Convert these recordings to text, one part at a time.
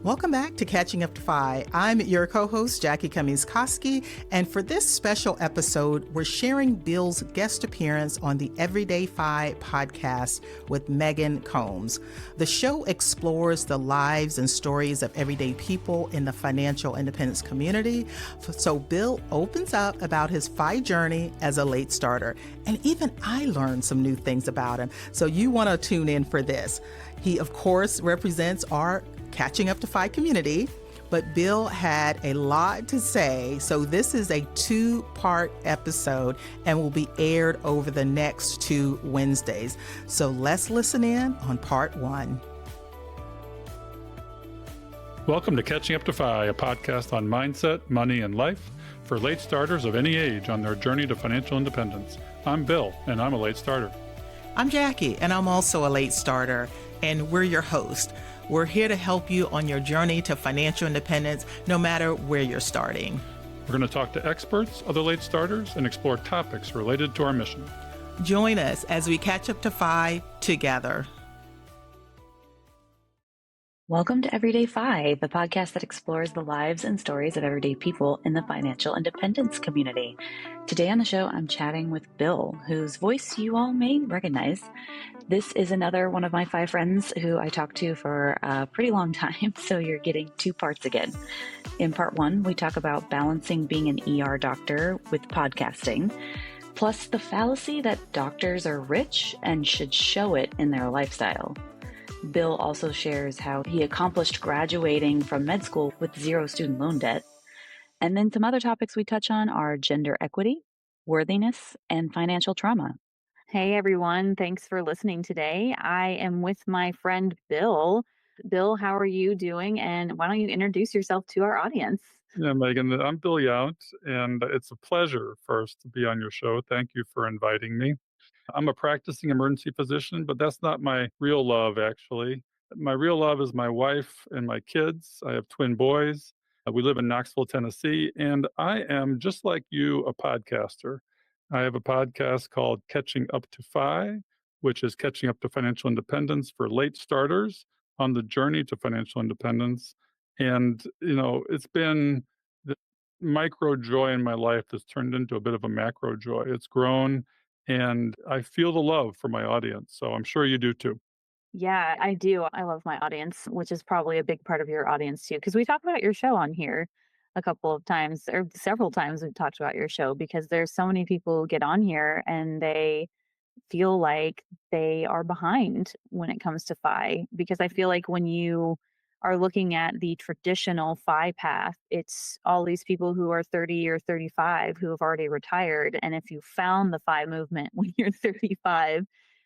Welcome back to Catching Up to FI. I'm your co-host, Jackie Cummings-Koski, and for this special episode, we're sharing Bill's guest appearance on the EverydayFI podcast with Meghan Combs. The show explores the lives and stories of everyday people in the financial independence community. So Bill opens up about his FI journey as a late starter, and even I learned some new things about him. So you want to tune in for this. He, of course, represents our Catching Up to FI community, but Bill had a lot to say. So this is a 2-part episode and will be aired over the next 2 Wednesdays. So let's listen in on part 1. Welcome to Catching Up to FI, a podcast on mindset, money, and life for late starters of any age on their journey to financial independence. I'm Bill, and I'm a late starter. I'm Jackie, and I'm also a late starter, and we're your host. We're here to help you on your journey to financial independence, no matter where you're starting. We're going to talk to experts, other late starters, and explore topics related to our mission. Join us as we catch up to FI together. Welcome to EverydayFI, the podcast that explores the lives and stories of everyday people in the financial independence community. Today on the show, I'm chatting with Bill, whose voice you all may recognize. This is another one of my 5 friends who I talked to for a pretty long time, so you're getting 2 parts again. In part 1, we talk about balancing being an ER doctor with podcasting, plus the fallacy that doctors are rich and should show it in their lifestyle. Bill also shares how he accomplished graduating from med school with 0 student loan debt. And then some other topics we touch on are gender equity, worthiness, and financial trauma. Hey, everyone. Thanks for listening today. I am with my friend, Bill. Bill, how are you doing? And why don't you introduce yourself to our audience? Yeah, Megan, I'm Bill Yount, and it's a pleasure first to be on your show. Thank you for inviting me. I'm a practicing emergency physician, but that's not my real love, actually. My real love is my wife and my kids. I have twin boys. We live in Knoxville, Tennessee, and I am, just like you, a podcaster. I have a podcast called Catching Up to FI, which is catching up to financial independence for late starters on the journey to financial independence. And, it's been the micro joy in my life that's turned into a bit of a macro joy. It's grown, and I feel the love for my audience. So I'm sure you do too. Yeah, I do. I love my audience, which is probably a big part of your audience too, because we talk about your show on here a couple of times, or several times we've talked about your show, because there's so many people who get on here and they feel like they are behind when it comes to FI. Because I feel like when you are looking at the traditional FI path, it's all these people who are 30 or 35 who have already retired. And if you found the FI movement when you're 35,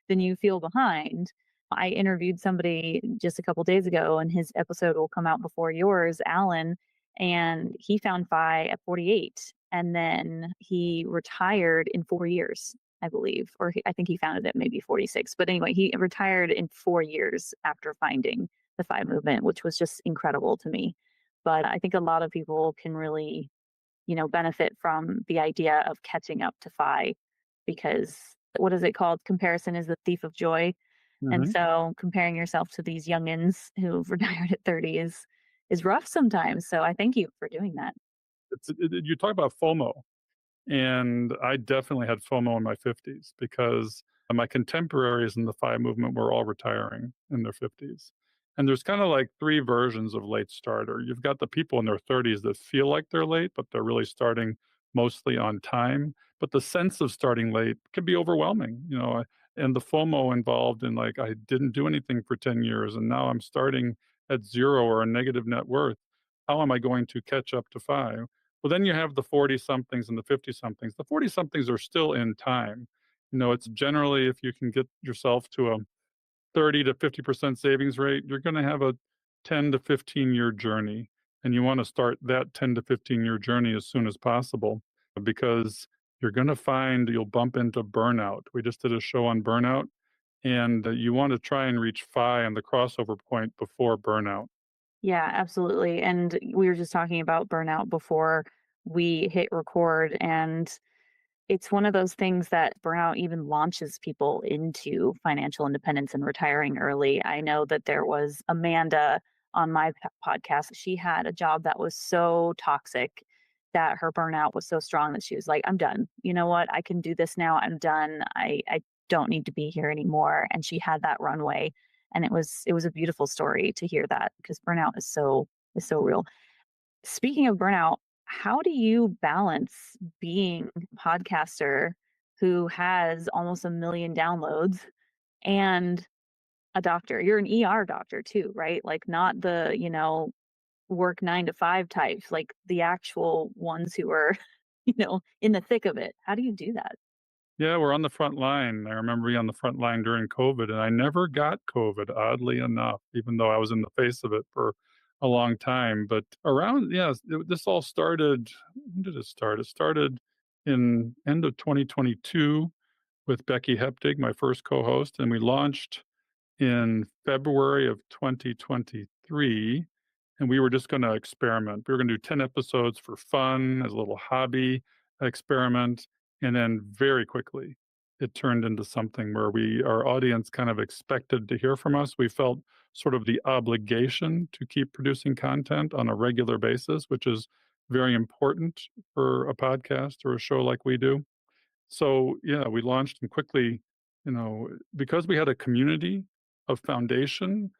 then you feel behind. I interviewed somebody just a couple days ago, and his episode will come out before yours, Alan, and he found FI at 48. And then he retired in 4 years, I believe, or I think he found it at maybe 46. But anyway, he retired in 4 years after finding the FI movement, which was just incredible to me. But I think a lot of people can really, benefit from the idea of catching up to FI, because what is it called? Comparison is the thief of joy. And so comparing yourself to these youngins who've retired at 30 is rough sometimes. So I thank you for doing that. You talk about FOMO, and I definitely had FOMO in my 50s because my contemporaries in the FI movement were all retiring in their 50s. And there's kind of like 3 versions of late starter. You've got the people in their 30s that feel like they're late, but they're really starting mostly on time. But the sense of starting late can be overwhelming, and the FOMO involved in, like, I didn't do anything for 10 years and now I'm starting at 0 or a negative net worth. How am I going to catch up to FI? Well, then you have the 40 somethings and the 50 somethings. The 40 somethings are still in time. It's generally, if you can get yourself to a 30 to 50% savings rate, you're going to have a 10 to 15 year journey. And you want to start that 10 to 15 year journey as soon as possible, because you're going to find you'll bump into burnout. We just did a show on burnout, and you want to try and reach FI and the crossover point before burnout. Yeah, absolutely. And we were just talking about burnout before we hit record. And it's one of those things that burnout even launches people into financial independence and retiring early. I know that there was Amanda on my podcast. She had a job that was so toxic that her burnout was so strong that she was like, I'm done. You know what? I can do this now. I'm done. I don't need to be here anymore. And she had that runway. And it was a beautiful story to hear that because burnout is so real. Speaking of burnout, how do you balance being a podcaster who has almost 1 million downloads and a doctor? You're an ER doctor too, right? Like not the, work 9 to 5 types, like the actual ones who are, in the thick of it. How do you do that? Yeah, we're on the front line. I remember being on the front line during COVID, and I never got COVID, oddly enough, even though I was in the face of it for a long time. But around, yeah, this all started. When did it start? It started in end of 2022 with Becky Heptig, my first co-host, and we launched in February of 2023, and we were just going to experiment. We were going to do 10 episodes for fun as a little hobby experiment, and then very quickly it turned into something where our audience kind of expected to hear from us. We felt sort of the obligation to keep producing content on a regular basis, which is very important for a podcast or a show like we do. So, yeah, we launched and quickly, because we had a community of foundation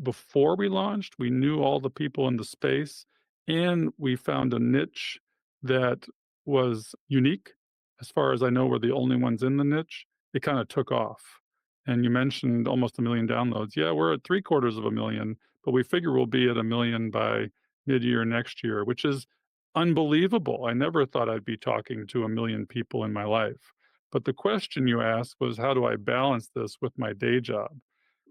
before we launched, we knew all the people in the space, and we found a niche that was unique. As far as I know, we're the only ones in the niche. It kind of took off. And you mentioned almost 1 million downloads. Yeah, we're at three quarters of a million, but we figure we'll be at 1 million by mid-year next year, which is unbelievable. I never thought I'd be talking to 1 million people in my life. But the question you asked was, how do I balance this with my day job?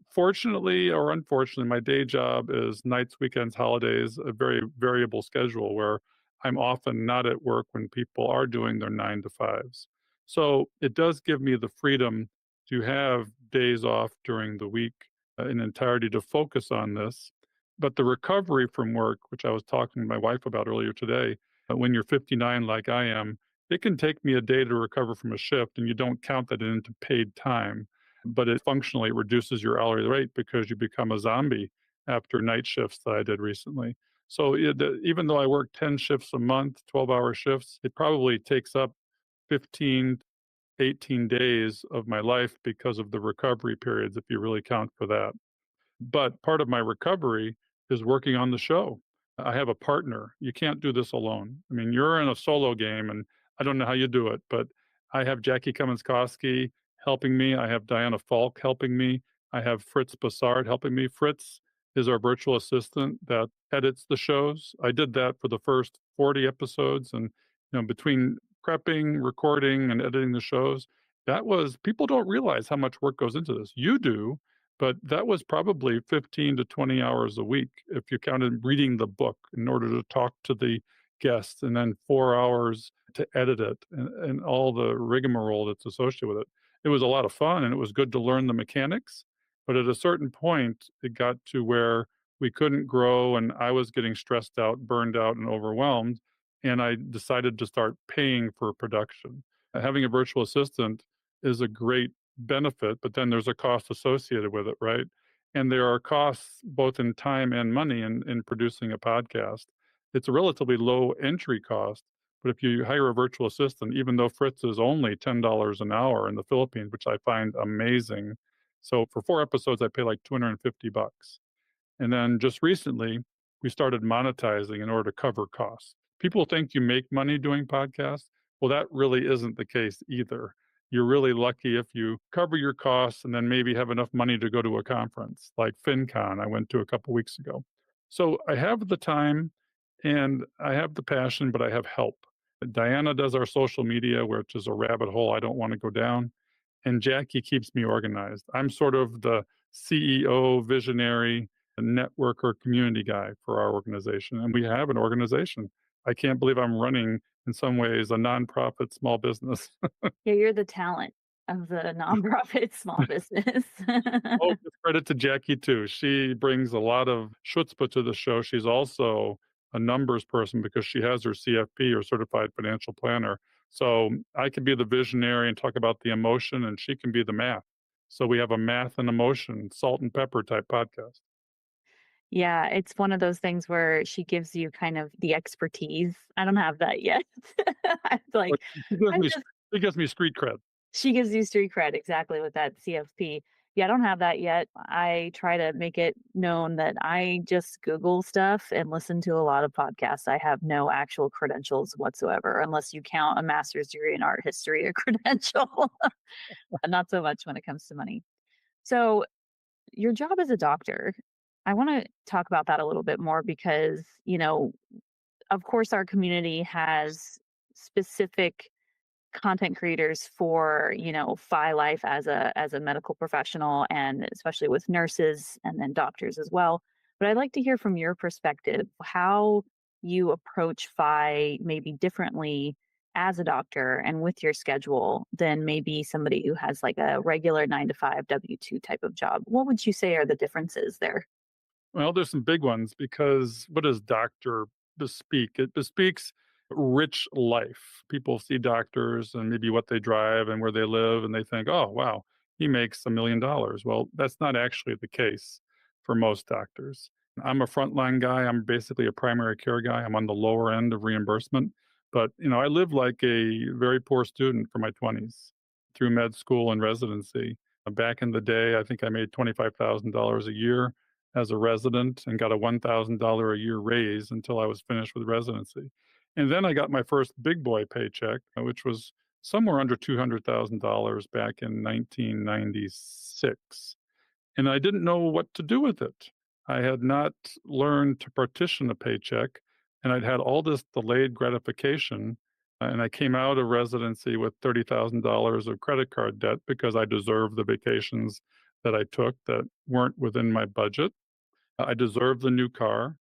Fortunately or unfortunately, my day job is nights, weekends, holidays, a very variable schedule where I'm often not at work when people are doing their 9 to 5s. So it does give me the freedom to have days off during the week in entirety to focus on this. But the recovery from work, which I was talking to my wife about earlier today, when you're 59 like I am, it can take me a day to recover from a shift, and you don't count that into paid time, but it functionally reduces your hourly rate because you become a zombie after night shifts that I did recently. So even though I work 10 shifts a month, 12-hour shifts, it probably takes up 15, 18 days of my life because of the recovery periods, if you really count for that. But part of my recovery is working on the show. I have a partner. You can't do this alone. I mean, you're in a solo game, and I don't know how you do it, but I have Jackie Cummins-Koski helping me. I have Diana Falk helping me. I have Fritz Bassard helping me. Fritz is our virtual assistant that edits the shows. I did that for the first 40 episodes, and between prepping, recording, and editing the shows, people don't realize how much work goes into this. You do, but that was probably 15 to 20 hours a week if you counted reading the book in order to talk to the guests, and then 4 hours to edit it, and all the rigmarole that's associated with it. It was a lot of fun, and it was good to learn the mechanics. But at a certain point, it got to where we couldn't grow, and I was getting stressed out, burned out, and overwhelmed. And I decided to start paying for production. Having a virtual assistant is a great benefit, but then there's a cost associated with it, right? And there are costs both in time and money in producing a podcast. It's a relatively low entry cost, but if you hire a virtual assistant, even though Fritz is only $10 an hour in the Philippines, which I find amazing. So for 4 episodes, I pay like 250 bucks. And then just recently, we started monetizing in order to cover costs. People think you make money doing podcasts. Well, that really isn't the case either. You're really lucky if you cover your costs and then maybe have enough money to go to a conference like FinCon I went to a couple weeks ago. So I have the time and I have the passion, but I have help. Diana does our social media, which is a rabbit hole I don't want to go down. And Jackie keeps me organized. I'm sort of the CEO, visionary, networker, community guy for our organization. And we have an organization. I can't believe I'm running, in some ways, a nonprofit small business. Yeah, you're the talent of the nonprofit small business. Oh, give credit to Jackie too. She brings a lot of chutzpah to the show. She's also a numbers person because she has her CFP, or certified financial planner. So I can be the visionary and talk about the emotion, and she can be the math. So we have a math and emotion, salt and pepper type podcast. Yeah, it's one of those things where she gives you kind of the expertise. I don't have that yet. I'm like, But she gives I'm me just she gives me street cred. she gives you street cred exactly with that CFP. Yeah, I don't have that yet. I try to make it known that I just Google stuff and listen to a lot of podcasts. I have no actual credentials whatsoever, unless you count a master's degree in art history a credential. Not so much when it comes to money. So, your job as a doctor, I want to talk about that a little bit more because, of course, our community has specific content creators for fi life as a medical professional, and especially with nurses and then doctors as well. But I'd like to hear from your perspective how you approach fi maybe differently as a doctor and with your schedule than maybe somebody who has like a regular 9 to 5 W-2 type of job. What would you say are the differences there? Well, there's some big ones because what does doctor bespeak? It bespeaks rich life. People see doctors and maybe what they drive and where they live, and they think, oh, wow, he makes $1 million. Well, that's not actually the case for most doctors. I'm a frontline guy. I'm basically a primary care guy. I'm on the lower end of reimbursement. But, I lived like a very poor student for my 20s through med school and residency. Back in the day, I think I made $25,000 a year as a resident and got a $1,000 a year raise until I was finished with residency. And then I got my first big boy paycheck, which was somewhere under $200,000 back in 1996. And I didn't know what to do with it. I had not learned to partition a paycheck, and I'd had all this delayed gratification. And I came out of residency with $30,000 of credit card debt because I deserved the vacations that I took that weren't within my budget. I deserved the new car.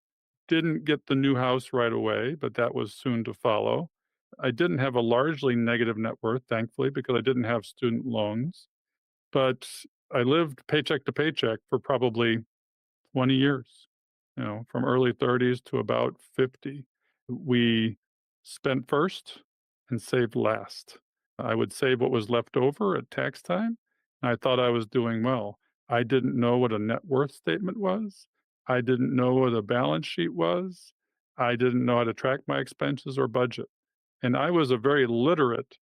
Didn't get the new house right away, but that was soon to follow. I didn't have a largely negative net worth, thankfully, because I didn't have student loans. But I lived paycheck to paycheck for probably 20 years, from early 30s to about 50. We spent first and saved last. I would save what was left over at tax time, and I thought I was doing well. I didn't know what a net worth statement was. I didn't know what a balance sheet was. I didn't know how to track my expenses or budget. And I was a very literate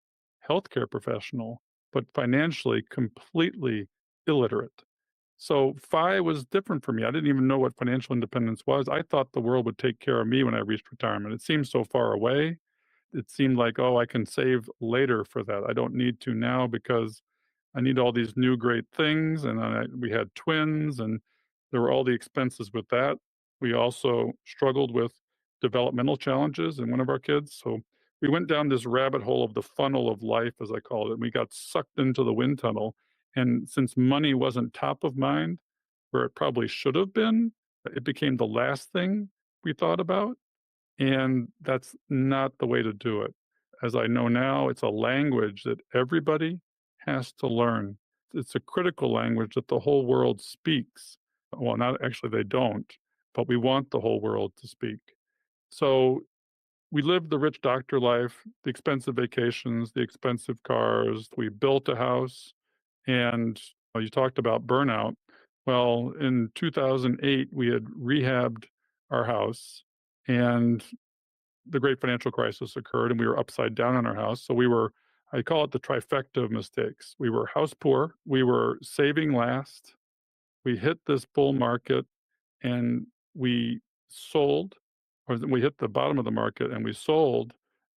healthcare professional, but financially completely illiterate. So FI was different for me. I didn't even know what financial independence was. I thought the world would take care of me when I reached retirement. It seemed so far away. It seemed like, oh, I can save later for that. I don't need to now because I need all these new great things. And we had twins, and there were all the expenses with that. We also struggled with developmental challenges in one of our kids. So we went down this rabbit hole of the funnel of life, as I called it. And we got sucked into the wind tunnel. And since money wasn't top of mind, where it probably should have been, it became the last thing we thought about. And that's not the way to do it. As I know now, it's a language that everybody has to learn. It's a critical language that the whole world speaks. Well, not actually, they don't, but we want the whole world to speak. So we lived the rich doctor life, the expensive vacations, the expensive cars. We built a house, and you talked about burnout. Well, in 2008, we had rehabbed our house, and the great financial crisis occurred, and we were upside down on our house. So we were, I call it the trifecta of mistakes. We were house poor, we were saving last, we hit this bull market, and we sold, or we hit the bottom of the market and we sold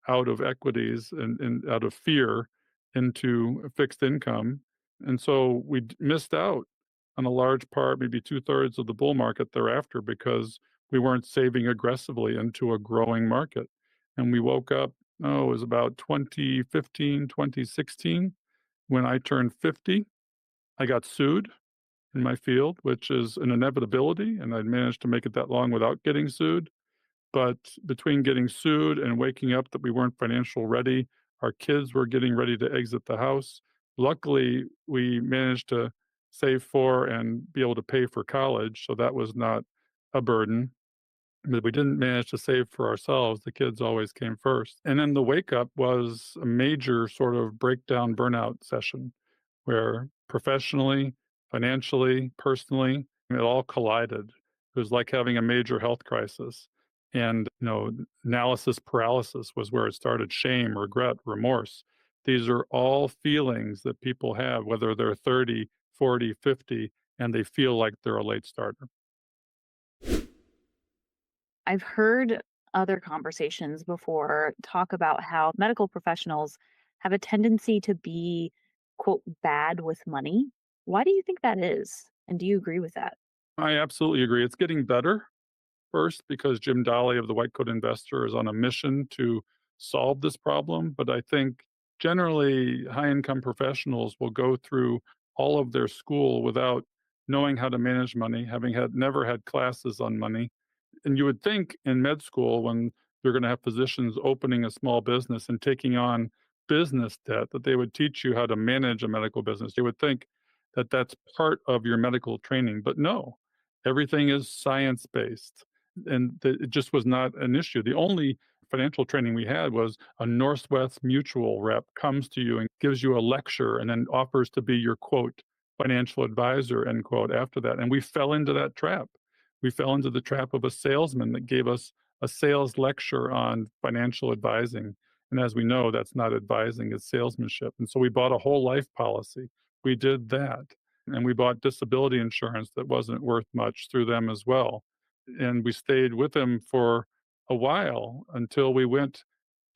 out of equities and out of fear into fixed income. And so we missed out on a large part, maybe two-thirds of the bull market thereafter, because we weren't saving aggressively into a growing market. And we woke up, oh, it was about 2015, 2016, when I turned 50. I got sued in my field, which is an inevitability, and I'd managed to make it that long without getting sued. But between getting sued and waking up that we weren't financial ready, our kids were getting ready to exit the house. Luckily, we managed to save for and be able to pay for college, so that was not a burden. But we didn't manage to save for ourselves. The kids always came first. And then the wake up was a major sort of breakdown burnout session where professionally, financially, personally, it all collided. It was like having a major health crisis. And, analysis paralysis was where it started. Shame, regret, remorse. These are all feelings that people have, whether they're 30, 40, 50, and they feel like they're a late starter. I've heard other conversations before talk about how medical professionals have a tendency to be, quote, bad with money. Why do you think that is? And do you agree with that? I absolutely agree. It's getting better. First, because Jim Dolly of the White Coat Investor is on a mission to solve this problem. But I think generally high income professionals will go through all of their school without knowing how to manage money, having never had classes on money. And you would think in med school, when you're going to have physicians opening a small business and taking on business debt, that they would teach you how to manage a medical business. You would think that that's part of your medical training, but no, everything is science based. And it just was not an issue. The only financial training we had was a Northwest Mutual rep comes to you and gives you a lecture and then offers to be your quote financial advisor end quote after that. And we fell into that trap. We fell into the trap of a salesman that gave us a sales lecture on financial advising. And as we know, that's not advising, it's salesmanship. And so we bought a whole life policy. We did that. And we bought disability insurance that wasn't worth much through them as well. And we stayed with them for a while until we went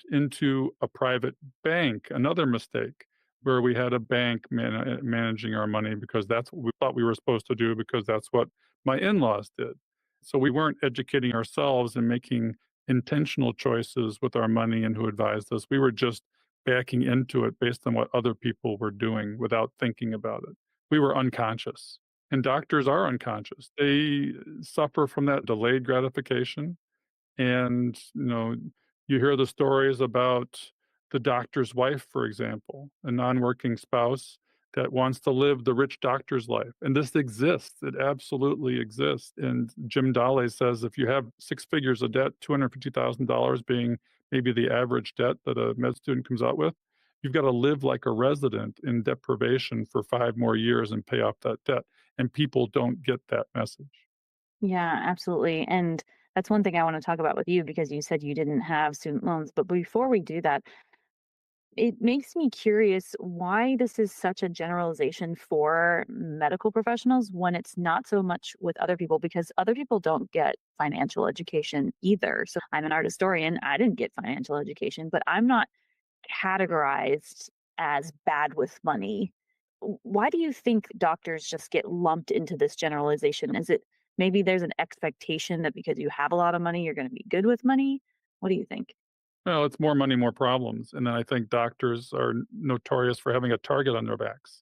into a private bank, another mistake, where we had a bank managing our money because that's what we thought we were supposed to do because that's what my in-laws did. So we weren't educating ourselves and making intentional choices with our money and who advised us. We were just backing into it based on what other people were doing without thinking about it. We were unconscious. And doctors are unconscious. They suffer from that delayed gratification. And, you hear the stories about the doctor's wife, for example, a non-working spouse that wants to live the rich doctor's life. And this exists. It absolutely exists. And Jim Dolly says if you have six figures of debt, $250,000 being maybe the average debt that a med student comes out with, you've got to live like a resident in deprivation for 5 more years and pay off that debt. And people don't get that message. Yeah, absolutely. And that's one thing I want to talk about with you because you said you didn't have student loans. But before we do that, it makes me curious why this is such a generalization for medical professionals when it's not so much with other people because other people don't get financial education either. So I'm an art historian. I didn't get financial education, but I'm not categorized as bad with money. Why do you think doctors just get lumped into this generalization? Is it maybe there's an expectation that because you have a lot of money, you're going to be good with money? What do you think? Well, it's more money, more problems. And then I think doctors are notorious for having a target on their backs.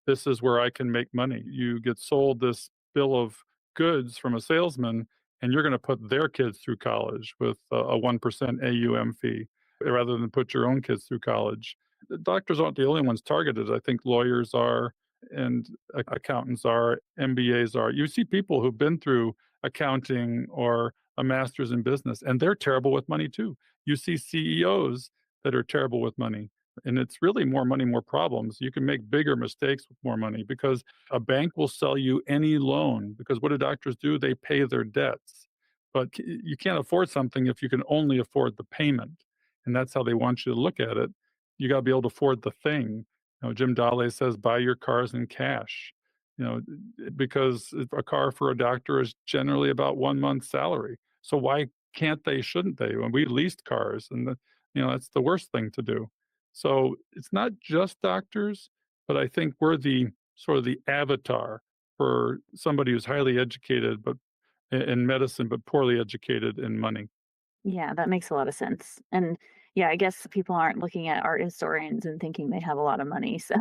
This is where I can make money. You get sold this bill of goods from a salesman, and you're going to put their kids through college with a 1% AUM fee rather than put your own kids through college. The doctors aren't the only ones targeted. I think lawyers are, and accountants are, MBAs are. You see people who've been through accounting or a master's in business, and they're terrible with money too. You see CEOs that are terrible with money. And it's really more money, more problems. You can make bigger mistakes with more money because a bank will sell you any loan because what do doctors do? They pay their debts. But you can't afford something if you can only afford the payment. And that's how they want you to look at it. You got to be able to afford the thing. Jim Dolly says, buy your cars in cash. Because a car for a doctor is generally about 1 month's salary. So why can't they, shouldn't they? When we leased cars and that's the worst thing to do. So it's not just doctors, but I think we're the sort of the avatar for somebody who's highly educated but in medicine, but poorly educated in money. Yeah, that makes a lot of sense. And yeah, I guess people aren't looking at art historians and thinking they have a lot of money. So,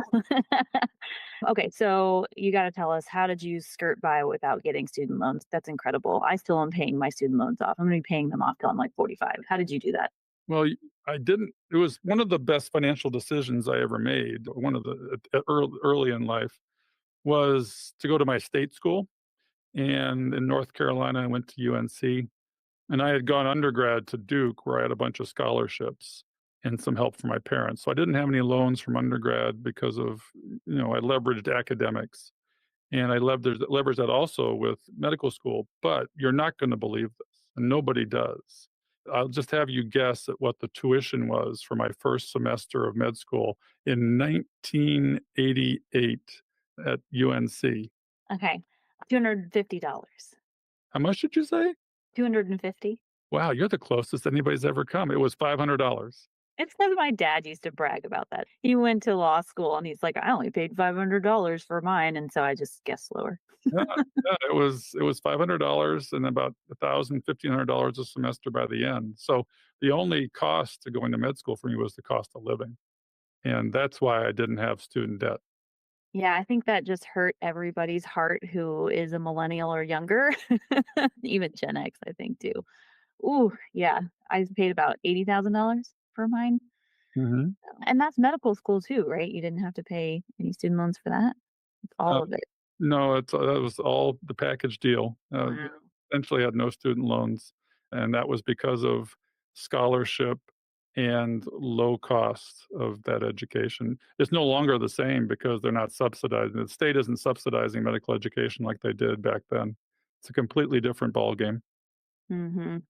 okay, so you got to tell us how did you skirt by without getting student loans? That's incredible. I still am paying my student loans off. I'm going to be paying them off till I'm like 45. How did you do that? Well, I didn't. It was one of the best financial decisions I ever made. One of the early in life was to go to my state school, and in North Carolina, I went to UNC. And I had gone undergrad to Duke, where I had a bunch of scholarships and some help from my parents. So I didn't have any loans from undergrad because of, I leveraged academics. And I leverage that also with medical school, but you're not going to believe this, and nobody does. I'll just have you guess at what the tuition was for my first semester of med school in 1988 at UNC. Okay. $250. How much did you say? 250. Wow, you're the closest anybody's ever come. It was $500. It's because my dad used to brag about that. He went to law school and he's like, I only paid $500 for mine. And so I just guessed lower. Yeah, yeah, it was $500 and about 1,000, $1,500 a semester by the end. So the only cost to going to med school for me was the cost of living, and that's why I didn't have student debt. Yeah, I think that just hurt everybody's heart who is a millennial or younger, even Gen X, I think too. Ooh, yeah. I paid about $80,000 for mine. Mhm. And that's medical school too, right? You didn't have to pay any student loans for that? It's Uh, all of it. no, that was all the package deal. Wow. Essentially had no student loans, and that was because of scholarship and low cost of that education. It's no longer the same because they're not subsidizing. The state isn't subsidizing medical education like they did back then. It's a completely different ballgame.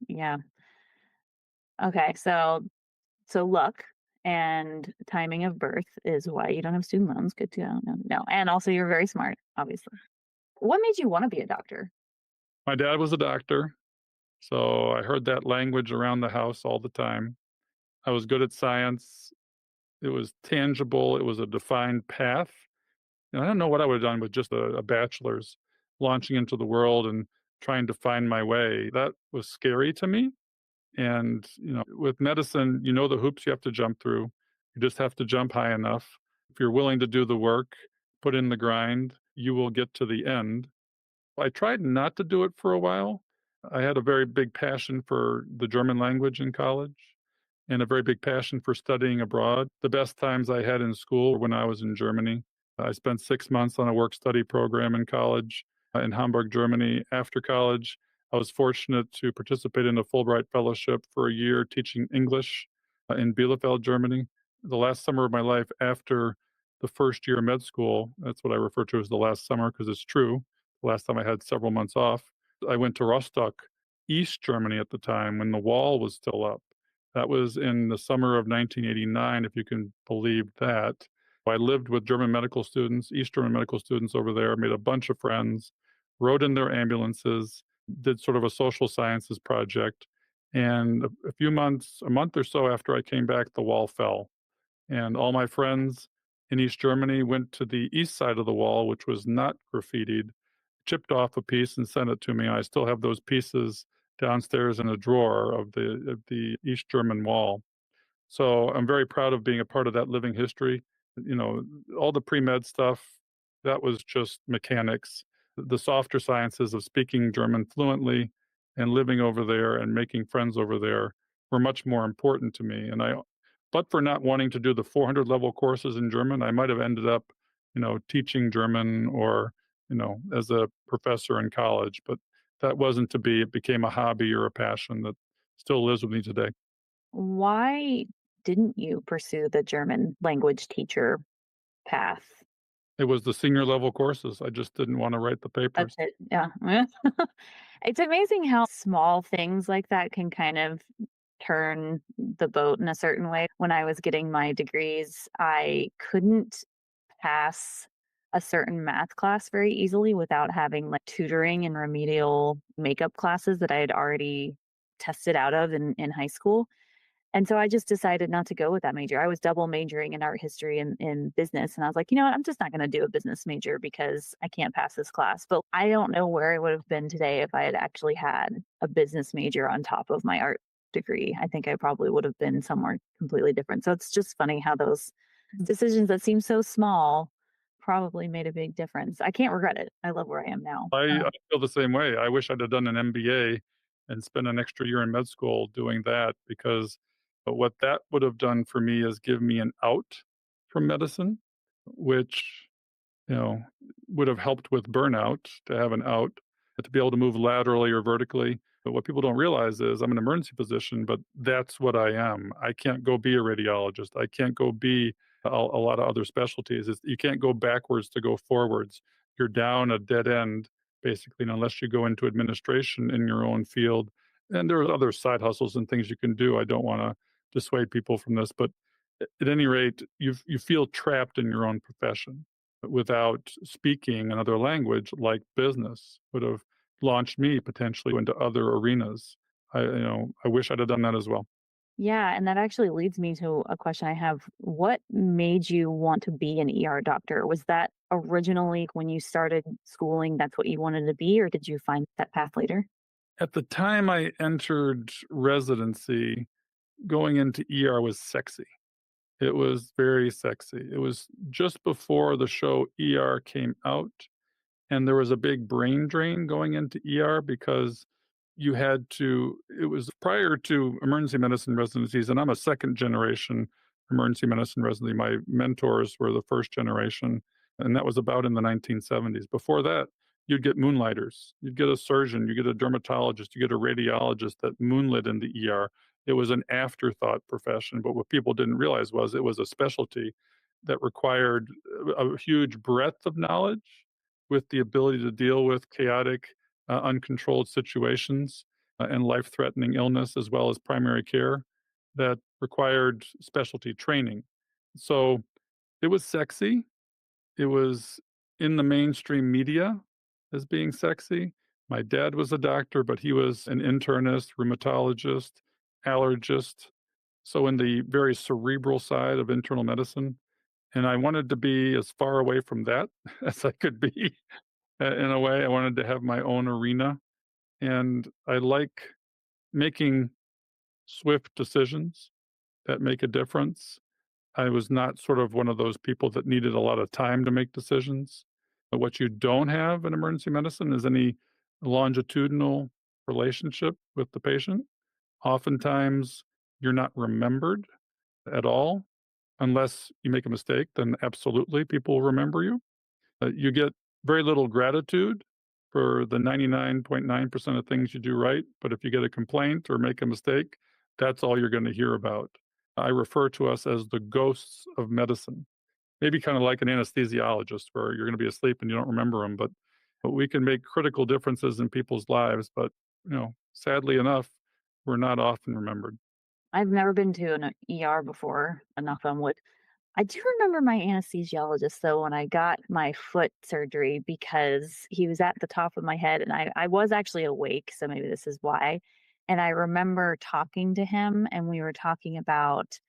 Yeah. Okay. So luck and timing of birth is why you don't have student loans. Good to know. No, no. And also you're very smart, obviously. What made you want to be a doctor? My dad was a doctor, so I heard that language around the house all the time. I was good at science. It was tangible. It was a defined path. And I don't know what I would have done with just a bachelor's, launching into the world and trying to find my way. That was scary to me. And, with medicine, the hoops you have to jump through. You just have to jump high enough. If you're willing to do the work, put in the grind, you will get to the end. I tried not to do it for a while. I had a very big passion for the German language in college and a very big passion for studying abroad. The best times I had in school were when I was in Germany. I spent 6 months on a work study program in college in Hamburg, Germany. After college, I was fortunate to participate in a Fulbright fellowship for a year teaching English in Bielefeld, Germany. The last summer of my life after the first year of med school, that's what I refer to as the last summer because it's true. The last time I had several months off, I went to Rostock, East Germany at the time when the wall was still up. That was in the summer of 1989, if you can believe that. I lived with German medical students, East German medical students over there, made a bunch of friends, rode in their ambulances, did sort of a social sciences project. And a month or so after I came back, the wall fell. And all my friends in East Germany went to the east side of the wall, which was not graffitied, chipped off a piece and sent it to me. I still have those pieces downstairs in a drawer of the East German wall. So I'm very proud of being a part of that living history. You know, all the pre-med stuff, that was just mechanics. The softer sciences of speaking German fluently and living over there and making friends over there were much more important to me. But for not wanting to do the 400 level courses in German, I might have ended up, teaching German or, as a professor in college. But that wasn't to be. It became a hobby or a passion that still lives with me today. Why didn't you pursue the German language teacher path? It was the senior level courses. I just didn't wanna write the That's papers. it. Yeah. It's amazing how small things like that can kind of turn the boat in a certain way. When I was getting my degrees, I couldn't pass a certain math class very easily without having like tutoring and remedial makeup classes that I had already tested out of in high school. And so I just decided not to go with that major. I was double majoring in art history and in business. And I was like, you know what? I'm just not going to do a business major because I can't pass this class. But I don't know where I would have been today if I had actually had a business major on top of my art degree. I think I probably would have been somewhere completely different. So it's just funny how those decisions that seem so small probably made a big difference. I can't regret it. I love where I am now. I feel the same way. I wish I'd have done an MBA and spent an extra year in med school doing that because what that would have done for me is give me an out from medicine, which, you know, would have helped with burnout to have an out, to be able to move laterally or vertically. But what people don't realize is I'm an emergency physician, but that's what I am. I can't go be a radiologist. I can't go be a lot of other specialties. You can't go backwards to go forwards. you're down a dead end, basically, and unless you go into administration in your own field. And there are other side hustles and things you can do. I don't want to dissuade people from this, but at any rate, you feel trapped in your own profession without speaking another language like business would have launched me potentially into other arenas. I wish I'd have done that as well. Yeah, and that actually leads me to a question I have. What made you want to be an ER doctor? Was that originally when you started schooling, that's what you wanted to be, or did you find that path later? At the time I entered residency, going into ER was sexy. It was very sexy. It was just before the show ER came out, and there was a big brain drain going into ER because you had to it was prior to emergency medicine residencies, and I'm a second generation emergency medicine residency. My mentors were the first generation, and that was about in the 1970s. Before that, you'd get moonlighters. You'd get a surgeon, you get a dermatologist, you get a radiologist that moonlit in the ER. It was an afterthought profession, but what people didn't realize was it was a specialty that required a huge breadth of knowledge with the ability to deal with chaotic, uncontrolled situations and life threatening illness, as well as primary care that required specialty training. So it was sexy. It was in the mainstream media as being sexy. My dad was a doctor, but he was an internist, rheumatologist, allergist. So, in the very cerebral side of internal medicine. And I wanted to be as far away from that as I could be. In a way, I wanted to have my own arena. And I like making swift decisions that make a difference. I was not sort of one of those people that needed a lot of time to make decisions. But what you don't have in emergency medicine is any longitudinal relationship with the patient. Oftentimes, you're not remembered at all unless you make a mistake, then absolutely people will remember you. You get very little gratitude for the 99.9% of things you do right, but if you get a complaint or make a mistake, that's all you're going to hear about. I refer to us as the ghosts of medicine, maybe kind of like an anesthesiologist where you're going to be asleep and you don't remember them, but we can make critical differences in people's lives, but sadly enough, we're not often remembered. I've never been to an ER before, knock on wood. I do remember my anesthesiologist though when I got my foot surgery because he was at the top of my head and I was actually awake, so maybe this is why. And I remember talking to him and we were talking about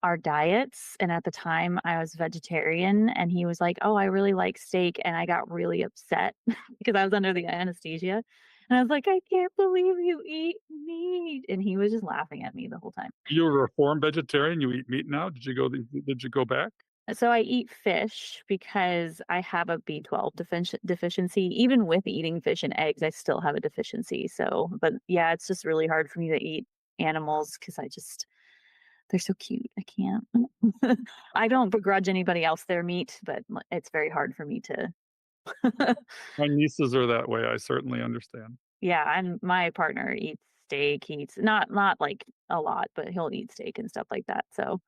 our diets. And at the time I was vegetarian and he was like, "Oh, I really like steak." And I got really upset because I was under the anesthesia. And I was like, "I can't believe you eat meat." And he was just laughing at me the whole time. You're a reformed vegetarian. You eat meat now. Did you go back? So I eat fish because I have a B12 deficiency. Even with eating fish and eggs, I still have a deficiency. So, but yeah, it's just really hard for me to eat animals because they're so cute. I can't. I don't begrudge anybody else their meat, but it's very hard for me to. My nieces are that way. I certainly understand. Yeah, and my partner eats steak. He eats not like a lot, but he'll eat steak and stuff like that. So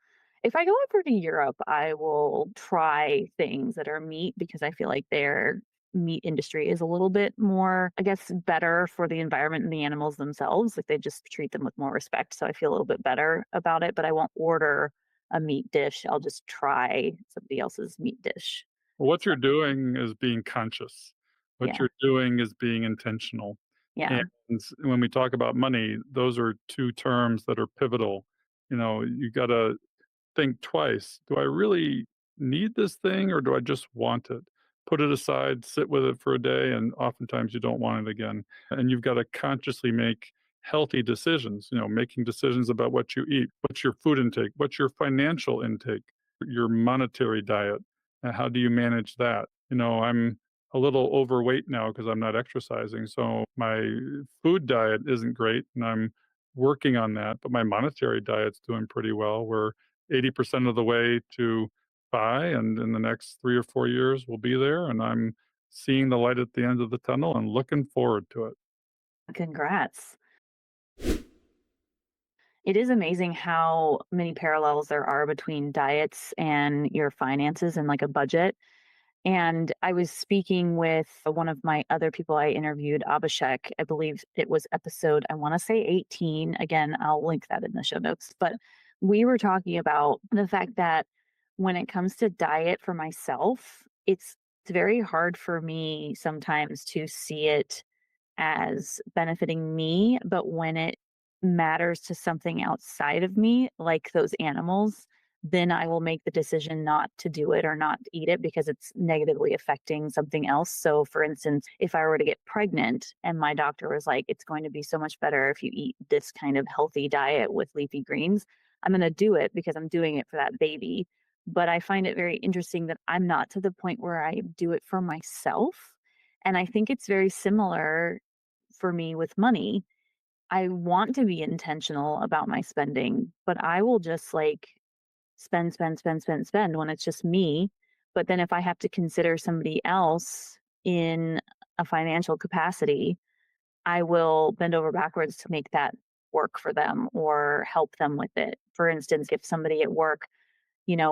if I go over to Europe, I will try things that are meat because I feel like their meat industry is a little bit more, I guess, better for the environment and the animals themselves. Like they just treat them with more respect. So I feel a little bit better about it, but I won't order a meat dish. I'll just try somebody else's meat dish. Well, what So you're doing is being conscious. What yeah. you're doing is being intentional. Yeah. And when we talk about money, those are two terms that are pivotal. You got to think twice. Do I really need this thing or do I just want it? Put it aside, sit with it for a day, and oftentimes you don't want it again. And you've got to consciously make healthy decisions, making decisions about what you eat, what's your food intake, what's your financial intake, your monetary diet, and how do you manage that? I'm a little overweight now because I'm not exercising. So my food diet isn't great and I'm working on that, but my monetary diet's doing pretty well. We're 80% of the way to buy, and in the next 3 or 4 years, we'll be there. And I'm seeing the light at the end of the tunnel and looking forward to it. Congrats. It is amazing how many parallels there are between diets and your finances and like a budget. And I was speaking with one of my other people I interviewed, Abhishek. I believe it was episode, I want to say 18. Again, I'll link that in the show notes. But we were talking about the fact that when it comes to diet for myself, it's very hard for me sometimes to see it as benefiting me, but when it matters to something outside of me, like those animals, then I will make the decision not to do it or not to eat it because it's negatively affecting something else. So, for instance, if I were to get pregnant and my doctor was like, it's going to be so much better if you eat this kind of healthy diet with leafy greens, I'm going to do it because I'm doing it for that baby. But I find it very interesting that I'm not to the point where I do it for myself. And I think it's very similar for me with money. I want to be intentional about my spending, but I will just like spend, spend, spend, spend, spend when it's just me. But then if I have to consider somebody else in a financial capacity, I will bend over backwards to make that work for them or help them with it. For instance, if somebody at work,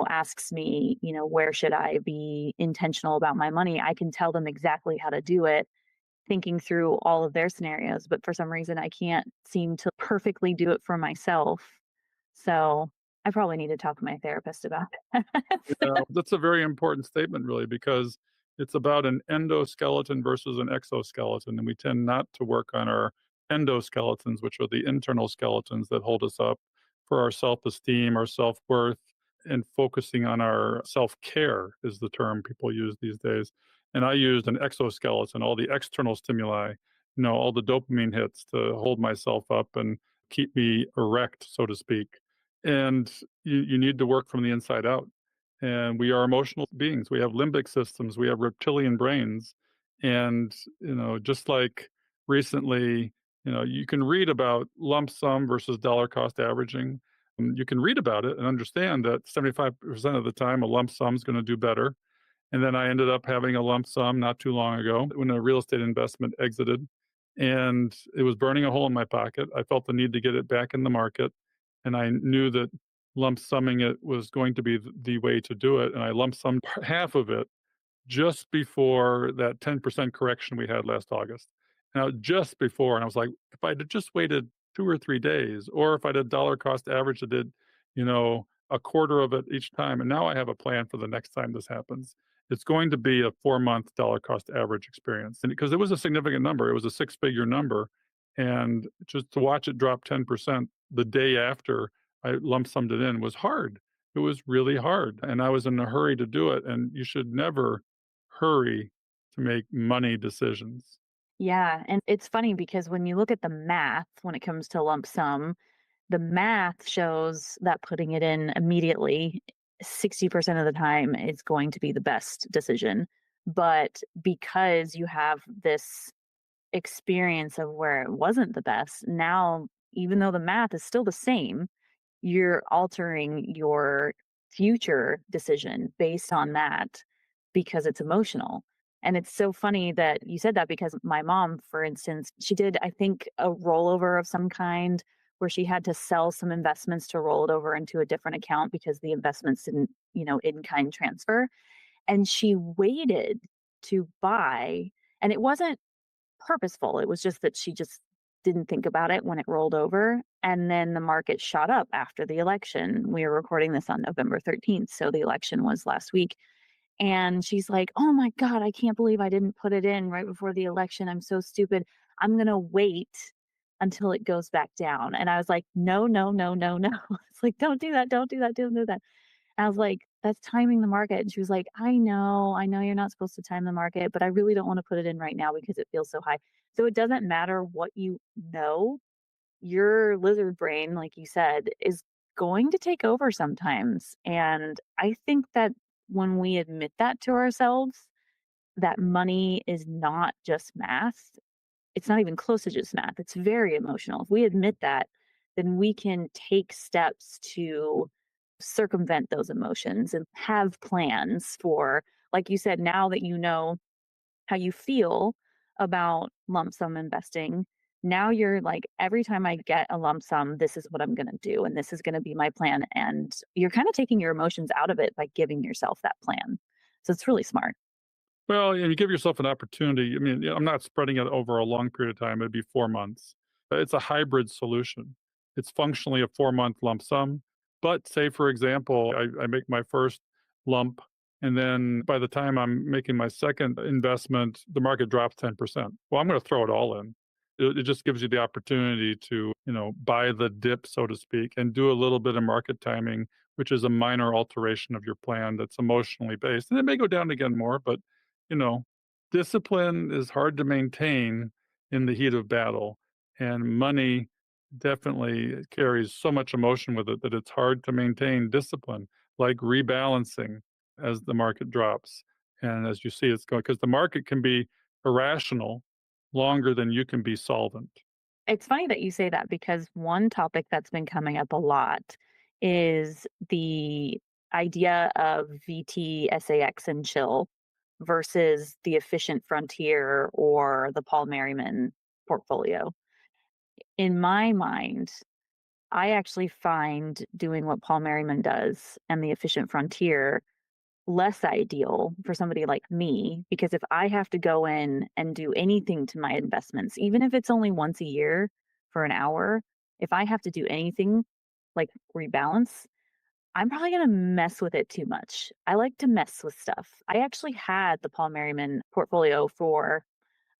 asks me, where should I be intentional about my money? I can tell them exactly how to do it thinking through all of their scenarios, but for some reason I can't seem to perfectly do it for myself. So I probably need to talk to my therapist about Yeah, that. that's a very important statement, really, because it's about an endoskeleton versus an exoskeleton. And we tend not to work on our endoskeletons, which are the internal skeletons that hold us up for our self esteem, our self worth, and focusing on our self care is the term people use these days. And I used an exoskeleton, all the external stimuli, all the dopamine hits to hold myself up and keep me erect, so to speak. And you need to work from the inside out, and we are emotional beings. We have limbic systems, we have reptilian brains. And just like recently, you can read about lump sum versus dollar cost averaging. You can read about it and understand that 75% of the time a lump sum is going to do better. And then I ended up having a lump sum not too long ago when a real estate investment exited, and it was burning a hole in my pocket. I felt the need to get it back in the market, and I knew that lump summing it was going to be the way to do it. And I lump summed half of it just before that 10% correction we had last August. Now, just before, and I was like, if I'd have just waited 2 or 3 days, or if I'd have dollar cost average that did, a quarter of it each time, and now I have a plan for the next time this happens. It's going to be a 4 month dollar cost average experience. And because it was a significant number, it was a six-figure number. And just to watch it drop 10% the day after I lump summed it in was hard. It was really hard. And I was in a hurry to do it. And you should never hurry to make money decisions. Yeah, and it's funny because when you look at the math when it comes to lump sum, the math shows that putting it in immediately 60% of the time is going to be the best decision. But because you have this experience of where it wasn't the best, now even though the math is still the same, you're altering your future decision based on that because it's emotional. And it's so funny that you said that because my mom, for instance, she did, I think, a rollover of some kind where she had to sell some investments to roll it over into a different account because the investments didn't, in kind transfer. And she waited to buy, and it wasn't purposeful. It was just that she just didn't think about it when it rolled over. And then the market shot up after the election. We were recording this on November 13th. So the election was last week. And she's like, oh my God, I can't believe I didn't put it in right before the election. I'm so stupid. I'm going to wait until it goes back down. And I was like, no, no, no, no, no. It's like, don't do that. Don't do that. Don't do that. And I was like, that's timing the market. And she was like, I know you're not supposed to time the market, but I really don't want to put it in right now because it feels so high. So it doesn't matter what you know, your lizard brain, like you said, is going to take over sometimes. And I think that when we admit that to ourselves, that money is not just math, it's not even close to just math. It's very emotional. If we admit that, then we can take steps to circumvent those emotions and have plans for, like you said, now that you know how you feel about lump sum investing, now you're like, every time I get a lump sum, this is what I'm going to do. And this is going to be my plan. And you're kind of taking your emotions out of it by giving yourself that plan. So it's really smart. Well, and you give yourself an opportunity. I mean, I'm not spreading it over a long period of time. It'd be 4 months. It's a hybrid solution. It's functionally a 4-month lump sum. But say, for example, I make my first lump, and then by the time I'm making my second investment, the market drops 10%. Well, I'm going to throw it all in. It just gives you the opportunity to, buy the dip, so to speak, and do a little bit of market timing, which is a minor alteration of your plan that's emotionally based. And it may go down again more, but you know, discipline is hard to maintain in the heat of battle, and money definitely carries so much emotion with it that it's hard to maintain discipline, like rebalancing as the market drops. And as you see, it's going because the market can be irrational longer than you can be solvent. It's funny that you say that because one topic that's been coming up a lot is the idea of VT, SAX, and chill versus the efficient frontier or the Paul Merriman portfolio. In my mind, I actually find doing what Paul Merriman does and the efficient frontier less ideal for somebody like me because if I have to go in and do anything to my investments, even if it's only once a year for an hour, if I have to do anything like rebalance, I'm probably going to mess with it too much. I like to mess with stuff. I actually had the Paul Merriman portfolio for,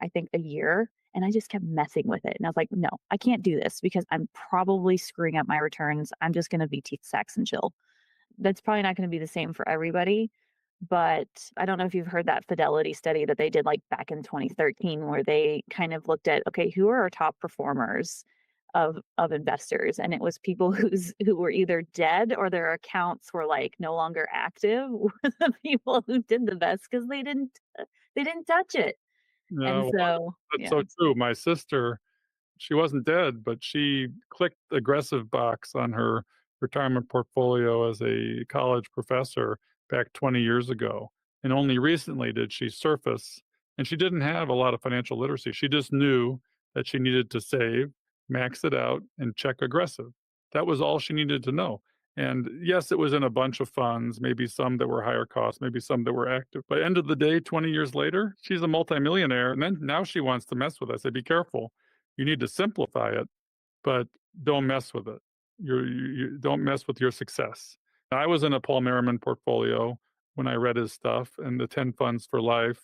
I think, a year. And I just kept messing with it. And I was like, no, I can't do this because I'm probably screwing up my returns. I'm just going to be teeth sacks and chill. That's probably not gonna be the same for everybody, but I don't know if you've heard that Fidelity study that they did, like, back in 2013 where they kind of looked at, okay, who are our top performers of investors? And it was people who were either dead or their accounts were, like, no longer active were the people who did the best because they didn't touch it. Yeah, And well, so that's yeah. so true. My sister, she wasn't dead, but she clicked the aggressive box on her retirement portfolio as a college professor back 20 years ago. And only recently did she surface, and she didn't have a lot of financial literacy. She just knew that she needed to save, max it out, and check aggressive. That was all she needed to know. And yes, it was in a bunch of funds, maybe some that were higher cost, maybe some that were active. But end of the day, 20 years later, she's a multimillionaire. And then now she wants to mess with us. I said, be careful, you need to simplify it, but don't mess with it. You don't mess with your success. I was in a Paul Merriman portfolio when I read his stuff and the 10 funds for life.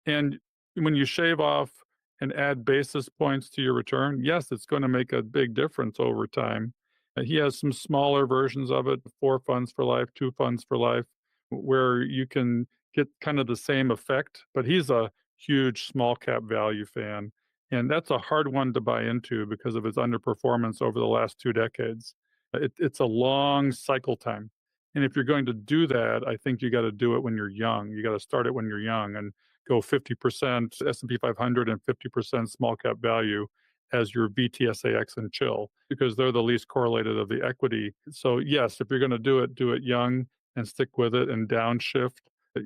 And when you shave off and add basis points to your return, yes, it's going to make a big difference over time. He has some smaller versions of it, 4 funds for life, 2 funds for life, where you can get kind of the same effect. But he's a huge small cap value fan, and that's a hard one to buy into because of its underperformance over the last 2 decades. It's a long cycle time. And if you're going to do that, I think you got to do it when you're young. You got to start it when you're young and go 50% S&P 500 and 50% small cap value as your VTSAX and chill because they're the least correlated of the equity. So yes, if you're going to do it young and stick with it and downshift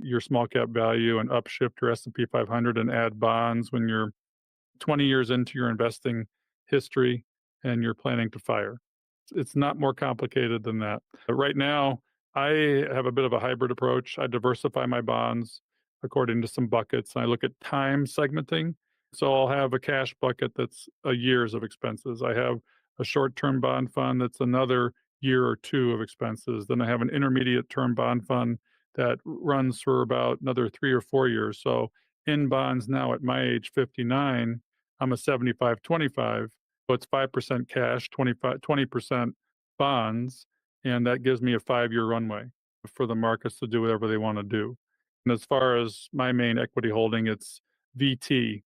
your small cap value and upshift your S&P 500 and add bonds when you're 20 years into your investing history and you're planning to fire. It's not more complicated than that. But right now, I have a bit of a hybrid approach. I diversify my bonds according to some buckets. I look at time segmenting. So I'll have a cash bucket that's a year's of expenses. I have a short term bond fund that's another year or two of expenses. Then I have an intermediate term bond fund that runs for about another 3 or 4 years. So in bonds now at my age, 59, I'm a 75/25. So it's 5% cash, 20% bonds, and that gives me a 5-year runway for the markets to do whatever they want to do. And as far as my main equity holding, it's VT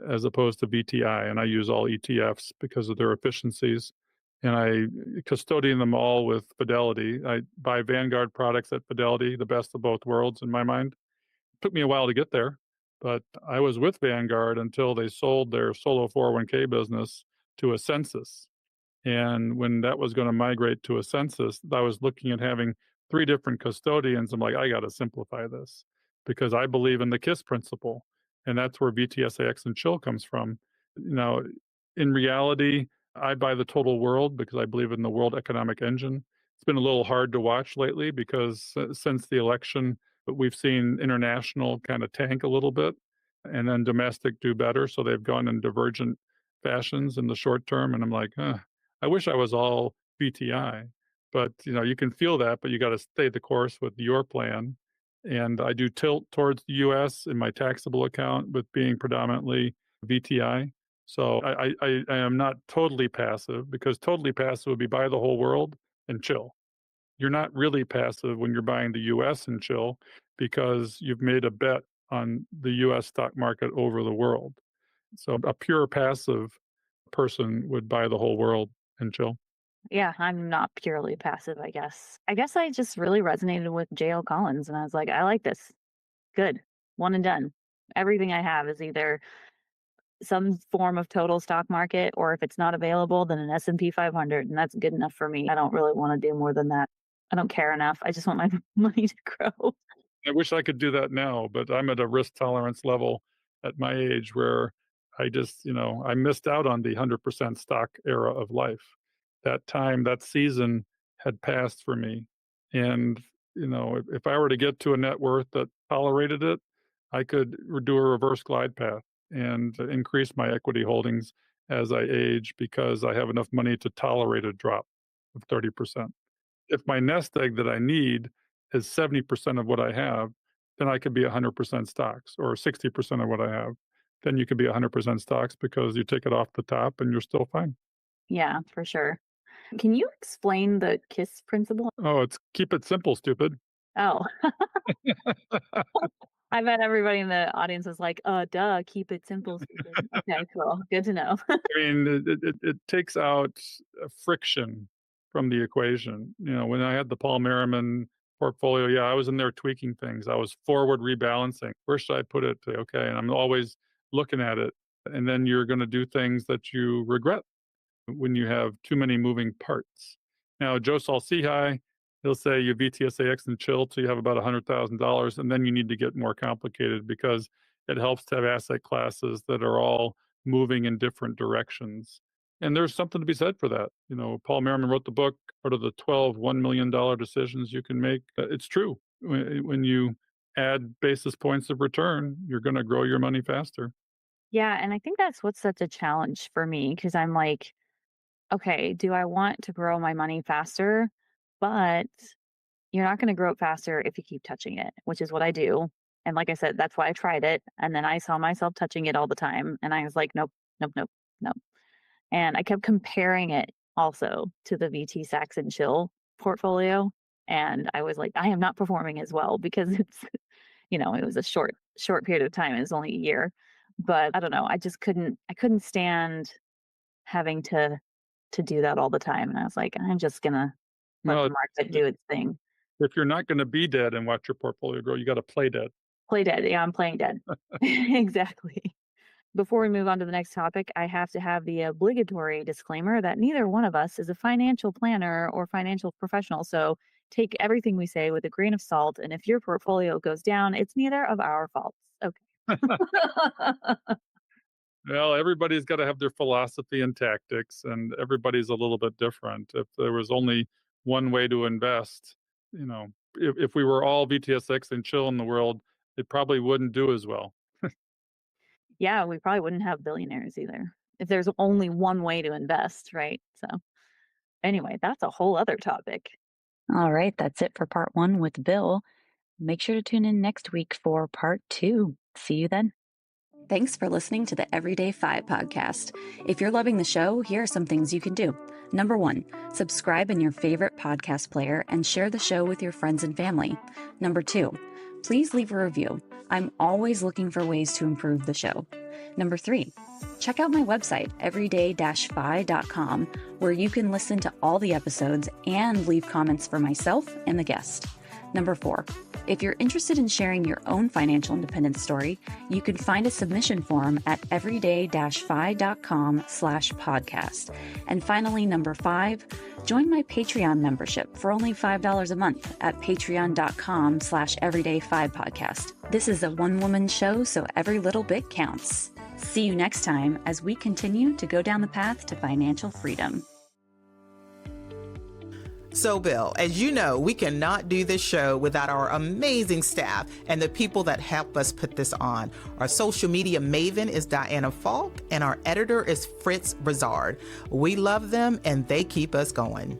as opposed to VTI, and I use all ETFs because of their efficiencies. And I custodian them all with Fidelity. I buy Vanguard products at Fidelity, the best of both worlds in my mind. Took me a while to get there, but I was with Vanguard until they sold their solo 401k business to a census. And when that was going to migrate to a census, I was looking at having 3 different custodians. I'm like, I got to simplify this because I believe in the KISS principle. And that's where VTSAX and chill comes from. Now, in reality, I buy the total world because I believe in the world economic engine. It's been a little hard to watch lately because since the election, But we've seen international kind of tank a little bit and then domestic do better. So they've gone in divergent fashions in the short term. And I'm like, I wish I was all VTI. But you can feel that, but you got to stay the course with your plan. And I do tilt towards the US in my taxable account with being predominantly VTI. So I am not totally passive, because totally passive would be buy the whole world and chill. You're not really passive when you're buying the US and chill, because you've made a bet on the US stock market over the world. So a pure passive person would buy the whole world and chill. Yeah, I'm not purely passive, I guess. I guess I just really resonated with J.L. Collins, and I was like, I like this. Good. One and done. Everything I have is either some form of total stock market, or if it's not available, then an S&P 500, and that's good enough for me. I don't really want to do more than that. I don't care enough. I just want my money to grow. I wish I could do that now, but I'm at a risk tolerance level at my age where I just, I missed out on the 100% stock era of life. That time, that season had passed for me. And, if I were to get to a net worth that tolerated it, I could do a reverse glide path and increase my equity holdings as I age, because I have enough money to tolerate a drop of 30%. If my nest egg that I need is 70% of what I have, then I could be 100% stocks, or 60% of what I have. Then you could be 100% stocks, because you take it off the top and you're still fine. Yeah, for sure. Can you explain the KISS principle? Oh, it's keep it simple, stupid. Oh, I bet everybody in the audience is like, duh, keep it simple, stupid. Okay, cool. Good to know. I mean, it takes out friction from the equation. When I had the Paul Merriman portfolio, yeah, I was in there tweaking things. I was forward rebalancing. Where should I put it? Okay, and I'm always looking at it. And then you're going to do things that you regret when you have too many moving parts. Now, Joe Saul-Sehy, he'll say you VTSAX and chill till you have about $100,000, and then you need to get more complicated, because it helps to have asset classes that are all moving in different directions. And there's something to be said for that. Paul Merriman wrote the book, What are the 12 $1 million decisions you can make? It's true. When you add basis points of return, you're going to grow your money faster. Yeah, and I think that's what's such a challenge for me, because I'm like, okay, do I want to grow my money faster? But you're not going to grow it faster if you keep touching it, which is what I do. And like I said, that's why I tried it. And then I saw myself touching it all the time. And I was like, nope, nope, nope, nope. And I kept comparing it also to the VT Saxon Chill portfolio. And I was like, I am not performing as well, because it's, it was a short period of time. It was only a year. But I don't know. I couldn't stand having to do that all the time. And I was like, I'm just gonna let Well, the market do its thing. if you're not going to be dead and watch your portfolio grow, you got to play dead. Play dead. Yeah, I'm playing dead. Exactly. Before we move on to the next topic, I have to have the obligatory disclaimer that neither one of us is a financial planner or financial professional. So take everything we say with a grain of salt. And if your portfolio goes down, it's neither of our faults. Okay. Well, everybody's got to have their philosophy and tactics, and everybody's a little bit different. If there was only one way to invest, if we were all VTSX and chill in the world, it probably wouldn't do as well. Yeah, we probably wouldn't have billionaires either if there's only one way to invest, right? So, anyway, that's a whole other topic. All right, that's it for part 1 with Bill. Make sure to tune in next week for part 2. See you then. Thanks for listening to the EverydayFI podcast. If you're loving the show, here are some things you can do. Number 1, subscribe in your favorite podcast player and share the show with your friends and family. Number 2, please leave a review. I'm always looking for ways to improve the show. Number 3, check out my website, EverydayFI.com, where you can listen to all the episodes and leave comments for myself and the guest. Number 4, if you're interested in sharing your own financial independence story, you can find a submission form at everyday-fi.com/podcast. And finally, number 5, join my Patreon membership for only $5 a month at patreon.com/everydayfi-podcast. This is a one-woman show, so every little bit counts. See you next time as we continue to go down the path to financial freedom. So, Bill, as you know, we cannot do this show without our amazing staff and the people that help us put this on. Our social media maven is Diana Falk, and our editor is Fritz Brizard. We love them, and they keep us going.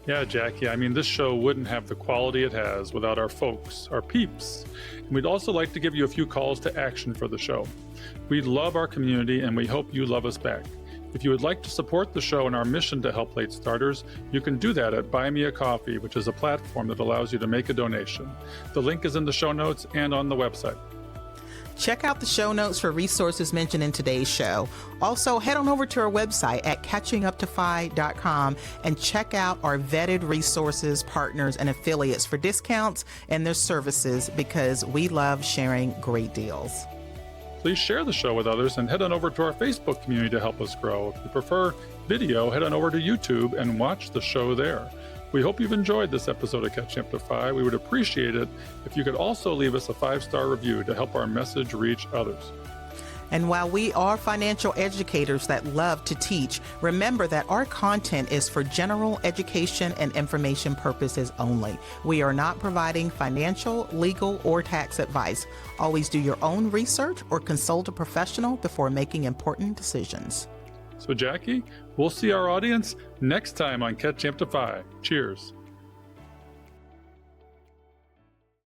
Yeah, Jackie, I mean, this show wouldn't have the quality it has without our folks, our peeps. And we'd also like to give you a few calls to action for the show. We love our community, and we hope you love us back. If you would like to support the show and our mission to help late starters, you can do that at Buy Me a Coffee, which is a platform that allows you to make a donation. The link is in the show notes and on the website. Check out the show notes for resources mentioned in today's show. Also, head on over to our website at catchinguptofi.com and check out our vetted resources, partners, and affiliates for discounts and their services, because we love sharing great deals. Please share the show with others and head on over to our Facebook community to help us grow. If you prefer video, head on over to YouTube and watch the show there. We hope you've enjoyed this episode of Catching Up to Fi. We would appreciate it if you could also leave us a 5-star review to help our message reach others. And while we are financial educators that love to teach, remember that our content is for general education and information purposes only. We are not providing financial, legal, or tax advice. Always do your own research or consult a professional before making important decisions. So, Jackie, we'll see our audience next time on Catching Up to Fi. Cheers.